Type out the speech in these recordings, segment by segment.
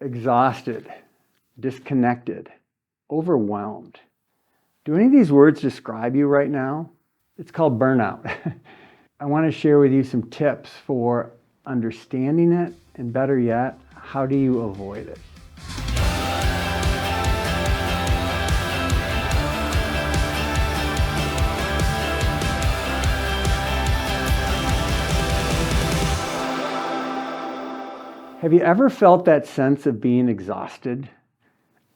exhausted, disconnected, overwhelmed. Do any of these words describe you right now? It's called burnout. I want to share with you some tips for understanding it, and better yet, how do you avoid it? Have you ever felt that sense of being exhausted,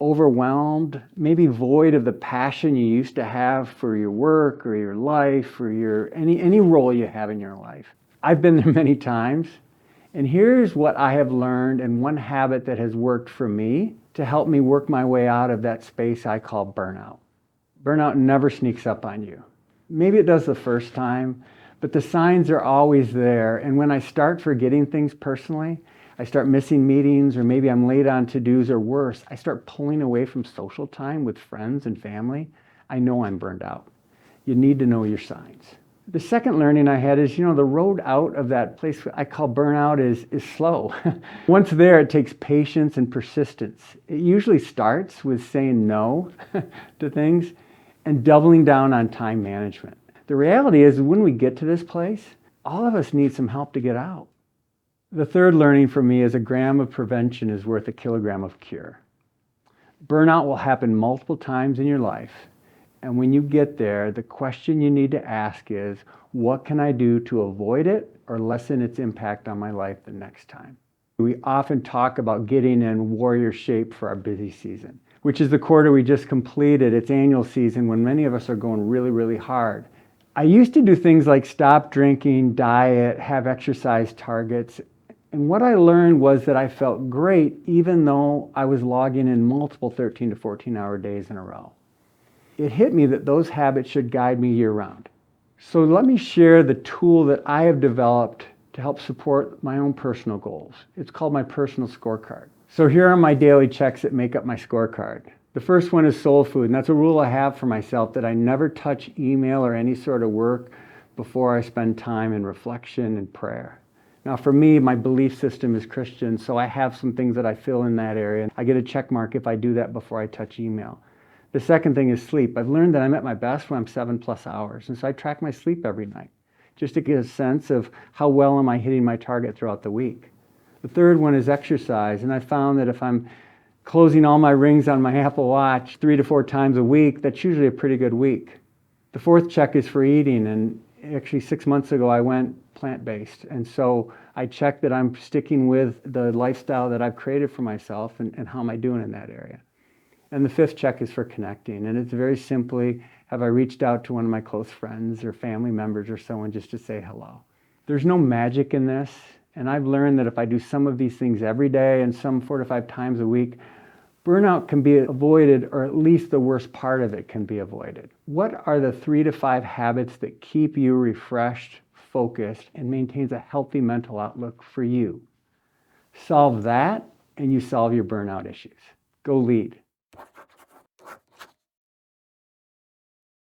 overwhelmed, maybe void of the passion you used to have for your work or your life or any role you have in your life? I've been there many times, and here's what I have learned and one habit that has worked for me to help me work my way out of that space I call burnout. Burnout never sneaks up on you. Maybe it does the first time, but the signs are always there. And when I start forgetting things personally, I start missing meetings, or maybe I'm late on to-dos, or worse, I start pulling away from social time with friends and family, I know I'm burned out. You need to know your signs. The second learning I had is, the road out of that place I call burnout is slow. Once there, it takes patience and persistence. It usually starts with saying no to things and doubling down on time management. The reality is, when we get to this place, all of us need some help to get out. The third learning for me is a gram of prevention is worth a kilogram of cure. Burnout will happen multiple times in your life. And when you get there, the question you need to ask is, what can I do to avoid it or lessen its impact on my life the next time? We often talk about getting in warrior shape for our busy season, which is the quarter we just completed, its annual season, when many of us are going really, really hard. I used to do things like stop drinking, diet, have exercise targets. And what I learned was that I felt great even though I was logging in multiple 13 to 14-hour days in a row. It hit me that those habits should guide me year-round. So let me share the tool that I have developed to help support my own personal goals. It's called my personal scorecard. So here are my daily checks that make up my scorecard. The first one is soul food, and that's a rule I have for myself, that I never touch email or any sort of work before I spend time in reflection and prayer. Now for me, my belief system is Christian, so I have some things that I fill in that area. I get a check mark if I do that before I touch email. The second thing is sleep. I've learned that I'm at my best when I'm 7+ hours, and so I track my sleep every night, just to get a sense of how well am I hitting my target throughout the week. The third one is exercise, and I found that if I'm closing all my rings on my Apple Watch 3 to 4 times a week, that's usually a pretty good week. The fourth check is for eating, and actually 6 months ago I went plant-based, and so I check that I'm sticking with the lifestyle that I've created for myself, and how am I doing in that area. And the fifth check is for connecting, and it's very simply, have I reached out to one of my close friends or family members or someone just to say hello? There's no magic in this, and I've learned that if I do some of these things every day and some 4 to 5 times a week, burnout can be avoided, or at least the worst part of it can be avoided. What are the 3 to 5 habits that keep you refreshed, focused, and maintains a healthy mental outlook for you? Solve that, and you solve your burnout issues. Go lead.